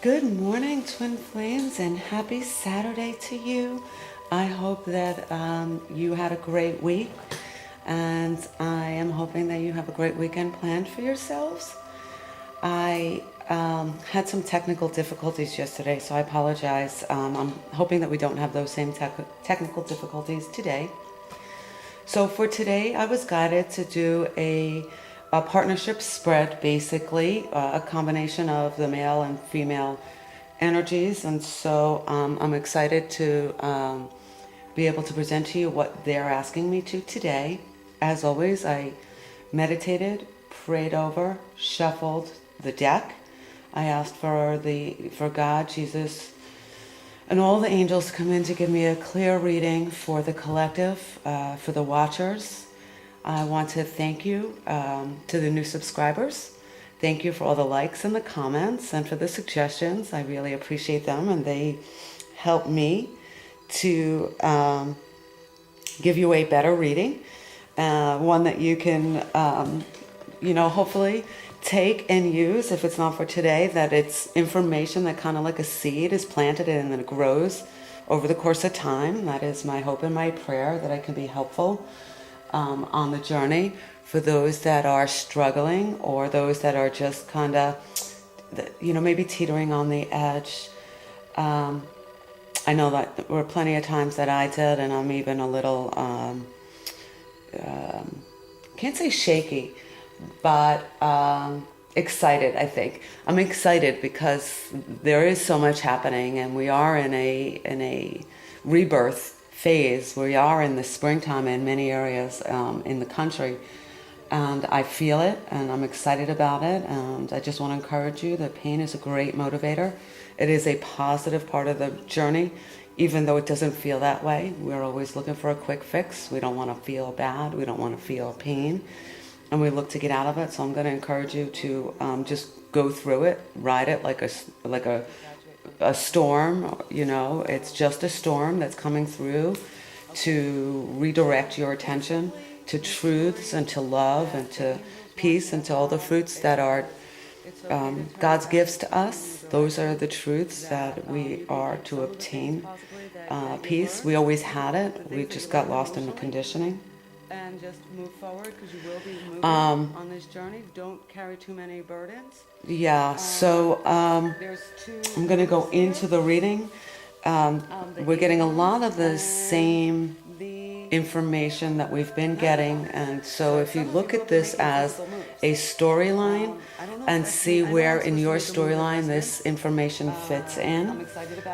Good morning, Twin Flames, and happy Saturday to you. I hope that you had a great week, and I am hoping that you have a great weekend planned for yourselves. I had some technical difficulties yesterday, so I apologize. I'm hoping that we don't have those same technical difficulties today. So for today, I was guided to do a partnership spread, basically, a combination of the male and female energies. And so I'm excited to be able to present to you what they're asking me to today. As always, I meditated, prayed over, shuffled the deck. I asked for God, Jesus, and all the angels to come in to give me a clear reading for the collective, for the watchers. I want to thank you to the new subscribers. Thank you for all the likes and the comments and for the suggestions. I really appreciate them, and they help me to give you a better reading, one that you can, hopefully take and use. If it's not for today, that it's information that kind of like a seed is planted and then it grows over the course of time. That is my hope and my prayer, that I can be helpful on the journey for those that are struggling, or those that are just kind of, maybe teetering on the edge. I know that there were plenty of times that I did, and I'm even a little, can't say shaky, but excited, I think. I'm excited because there is so much happening, and we are in a rebirth phase. We are in the springtime in many areas in the country, and I feel it, and I'm excited about it. And I just want to encourage you that pain is a great motivator. It is a positive part of the journey, even though it doesn't feel that way. We're always looking for a quick fix. We don't want to feel bad. We don't want to feel pain, and we look to get out of it. So I'm going to encourage you to just go through it, ride it like a storm. It's just a storm that's coming through to redirect your attention to truths and to love and to peace and to all the fruits that are God's gifts to us. Those are the truths that we are to obtain peace. We always had it. We just got lost in the conditioning. And just move forward, because you will be moving on this journey. Don't carry too many burdens. Yeah, so I'm going to go into the reading. We're getting a lot of the same information that we've been getting, and so if you look at this as a storyline and see where in your storyline this information fits in,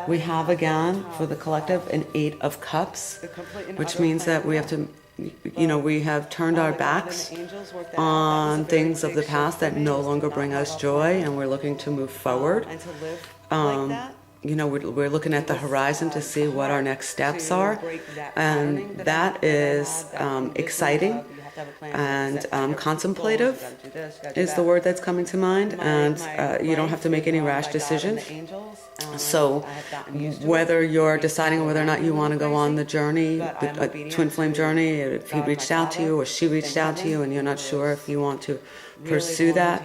we have again for the collective an 8 of Cups, which means that we have to, we have turned our backs on things of the past that no longer bring us joy, and we're looking to move forward. We're looking at the horizon to see what our next steps are, and that is exciting and contemplative is the word that's coming to mind, and you don't have to make any rash decisions. So whether you're deciding whether or not you want to go on the journey, a twin flame journey, if he reached out to you or she reached out to you and you're not sure if you want to pursue that,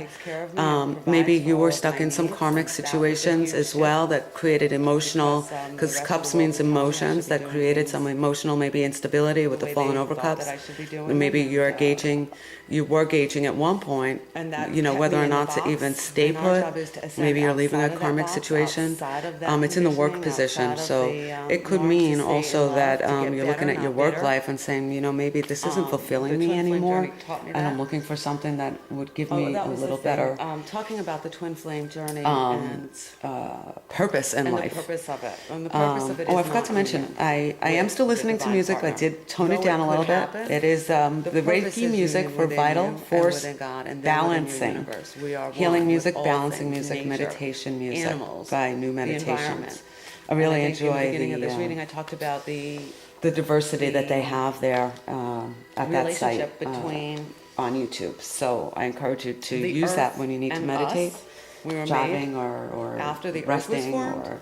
maybe you were stuck in some karmic situations as well that created emotional, because Cups means emotions, that created some emotional maybe instability with the fallen over Cups. Maybe you were gauging at one point, whether or not to even stay put. Maybe you're leaving a karmic situation. It's in the work position, so it could mean also that you're looking at your work life and saying, maybe this isn't fulfilling me anymore, and I'm looking for something that would give me a little better talking about the twin flame journey and purpose in life. The purpose of it. And the purpose of it I forgot to mention, I am still listening to music. I did tone it down a little bit. It is the Reiki music for vital force balancing, healing music, balancing music, meditation music by New Meditations. I really enjoy the beginning of this reading. I talked about the diversity that they have there at that site between on YouTube. So I encourage you to use that when you need to meditate, jogging or after the resting or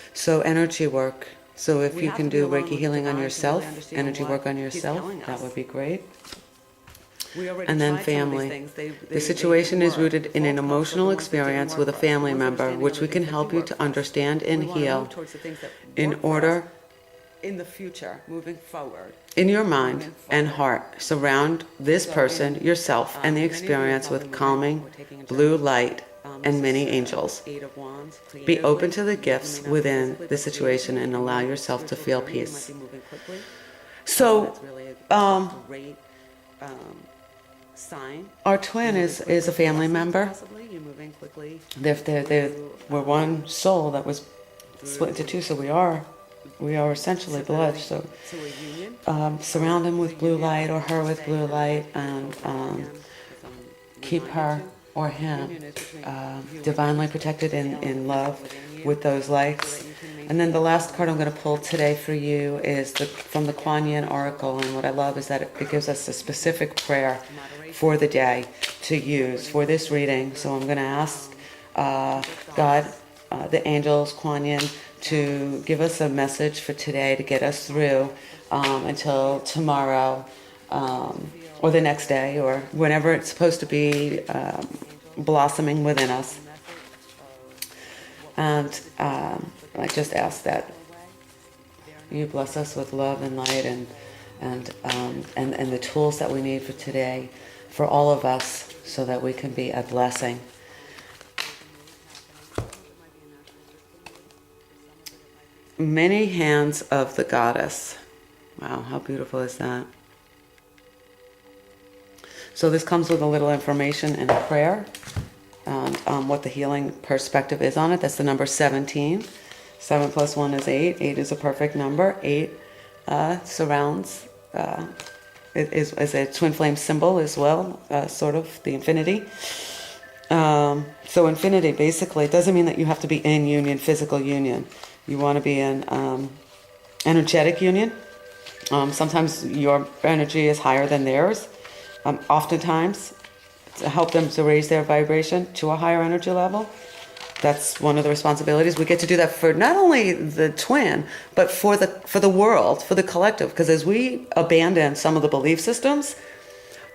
So energy work So if We you have can to be do alone Reiki with healing on divine to yourself, really understand energy what work on he's yourself, telling that us. would be great. We already And then tried some of these family. things. The situation is rooted in an emotional The ones that didn't experience work with a for us. family The ones member, understanding which of we the can things that help do you work to for us. understand and We want to heal move towards the things that in work for us order in the future, moving forward. in your mind Moving and forward. heart. Surround this So, person, yourself, and the many of you are experience probably with moving, calming we're taking a blue journey. light This and many is, angels. Eight of Wands. Be open Creatively, to the you may gifts not be within physically, the but situation creatively, and in allow your yourself to spiritual feel journey, you might peace. be moving quickly. So, That's really um, a great sign. our twin You're is moving a quickly family to blessings, member. possibly. You're moving quickly. We're one soul that was split into two, so we are essentially blood. So to a union. surround him with The blue union light or that her you with say blue and light, the and Marianne, keep her or him union is between you and divinely me. protected The in element love within you, with those so lights. that you can And then the maintain last card I'm going to pull today for you is from the Kuan Yin Oracle. And what I love is that it gives us a specific prayer for the day to use for this reading. So I'm going to ask God, the angels, Kuan Yin, to give us a message for today to get us through until tomorrow, or the next day, or whenever it's supposed to be blossoming within us. And I just ask that you bless us with love and light and the tools that we need for today, for all of us, so that we can be a blessing. Many hands of the goddess. Wow, how beautiful is that? So this comes with a little information and a prayer, and what the healing perspective is on it. That's the number 17. 7 plus 1 is 8. 8 is a perfect number. 8 surrounds, is a twin flame symbol as well, sort of the infinity. So infinity, basically, it doesn't mean that you have to be in union, physical union. You want to be in energetic union. Sometimes your energy is higher than theirs. Oftentimes, to help them to raise their vibration to a higher energy level. That's one of the responsibilities. We get to do that for not only the twin, but for the world, for the collective. Because as we abandon some of the belief systems,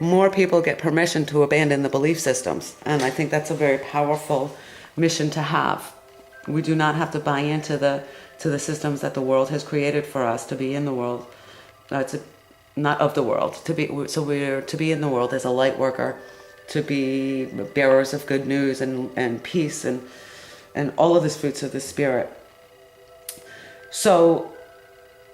more people get permission to abandon the belief systems. And I think that's a very powerful mission to have. We do not have to buy into the systems that the world has created for us to be in the world. Not of the world. We're to be in the world as a light worker, to be bearers of good news and peace and all of the fruits of the spirit. So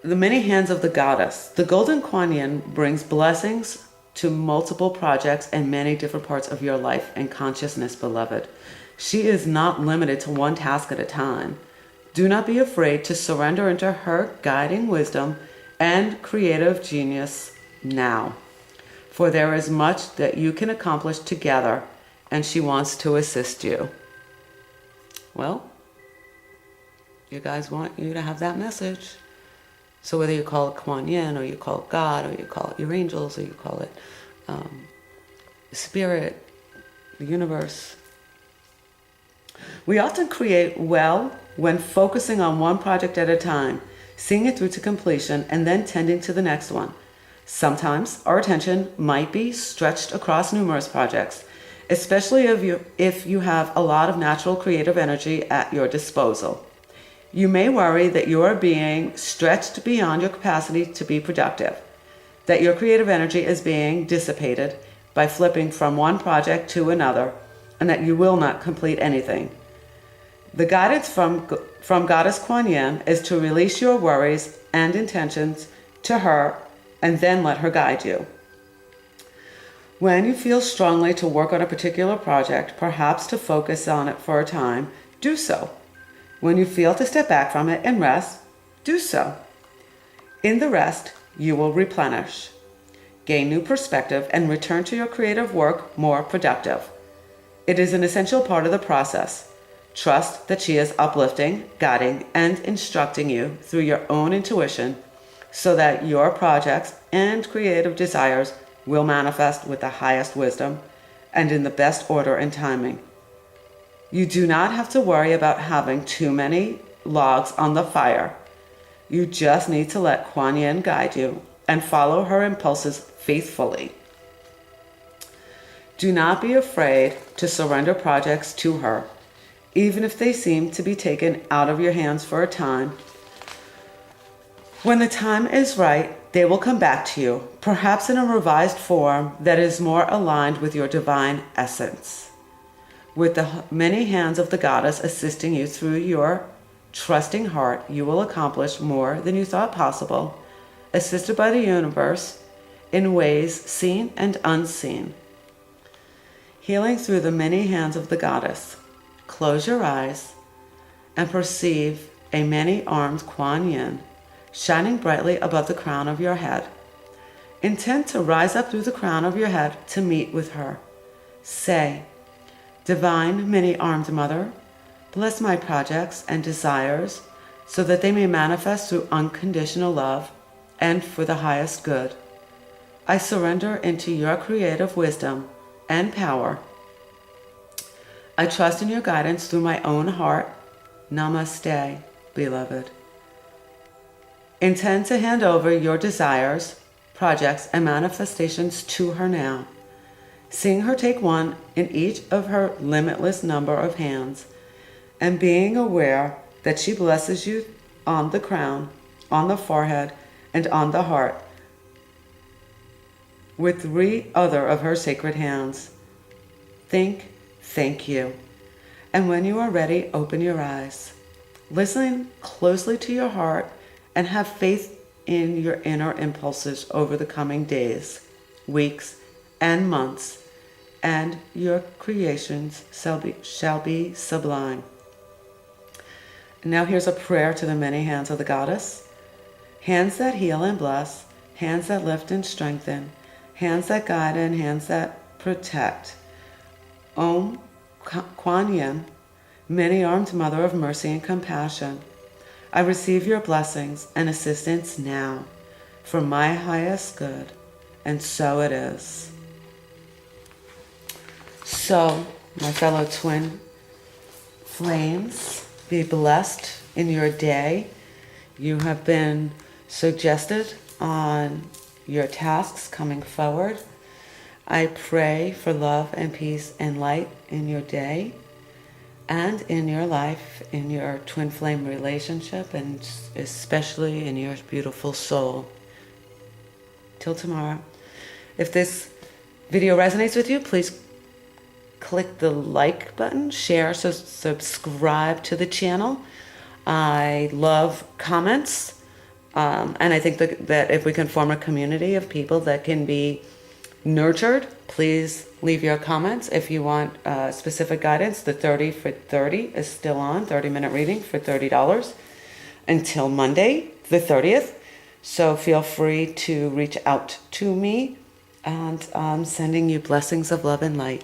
the many hands of the goddess. The golden Kuan Yin brings blessings to multiple projects and many different parts of your life and consciousness, beloved. She is not limited to one task at a time. Do not be afraid to surrender into her guiding wisdom and creative genius now. For there is much that you can accomplish together, and she wants to assist you. Well, you guys want you to have that message. So whether you call it Kuan Yin, or you call it God, or you call it your angels, or you call it spirit, the universe. We often create well when focusing on one project at a time, seeing it through to completion, and then tending to the next one. Sometimes our attention might be stretched across numerous projects, especially if you have a lot of natural creative energy at your disposal. You may worry that you are being stretched beyond your capacity to be productive, that your creative energy is being dissipated by flipping from one project to another, and that you will not complete anything. The guidance from Goddess Kuan Yin is to release your worries and intentions to her and then let her guide you. When you feel strongly to work on a particular project, perhaps to focus on it for a time, do so. When you feel to step back from it and rest, do so. In the rest, you will replenish, gain new perspective, and return to your creative work more productive. It is an essential part of the process. Trust that she is uplifting, guiding, and instructing you through your own intuition so that your projects and creative desires will manifest with the highest wisdom and in the best order and timing. You do not have to worry about having too many logs on the fire. You just need to let Kuan Yin guide you and follow her impulses faithfully. Do not be afraid to surrender projects to her, even if they seem to be taken out of your hands for a time. When the time is right, they will come back to you, perhaps in a revised form that is more aligned with your divine essence. With the many hands of the goddess assisting you through your trusting heart, you will accomplish more than you thought possible, assisted by the universe in ways seen and unseen. Healing through the many hands of the goddess. Close your eyes and perceive a many-armed Kuan Yin shining brightly above the crown of your head. Intend to rise up through the crown of your head to meet with her. Say, Divine many-armed Mother, bless my projects and desires so that they may manifest through unconditional love and for the highest good. I surrender into your creative wisdom and power. I trust in your guidance through my own heart. Namaste, beloved. Intend to hand over your desires, projects, and manifestations to her now. Seeing her take one in each of her limitless number of hands, and being aware that she blesses you on the crown, on the forehead, and on the heart with 3 other of her sacred hands. Think, thank you. And when you are ready, open your eyes. Listen closely to your heart and have faith in your inner impulses over the coming days, weeks, and months, and your creations shall be sublime. Now here's a prayer to the many hands of the goddess. Hands that heal and bless, hands that lift and strengthen, hands that guide and hands that protect. Om Kuan Yin, many-armed Mother of mercy and compassion, I receive your blessings and assistance now for my highest good, and so it is. So, my fellow twin flames, be blessed in your day. You have been suggested on your tasks coming forward. I pray for love and peace and light in your day and in your life, in your twin flame relationship, and especially in your beautiful soul. Till tomorrow. If this video resonates with you, please click the like button, share, subscribe to the channel. I love comments, and I think that if we can form a community of people that can be nurtured, please leave your comments. If you want specific guidance, the 30 for 30 is still on, 30-minute reading for $30 until Monday, the 30th. So feel free to reach out to me, and I'm sending you blessings of love and light.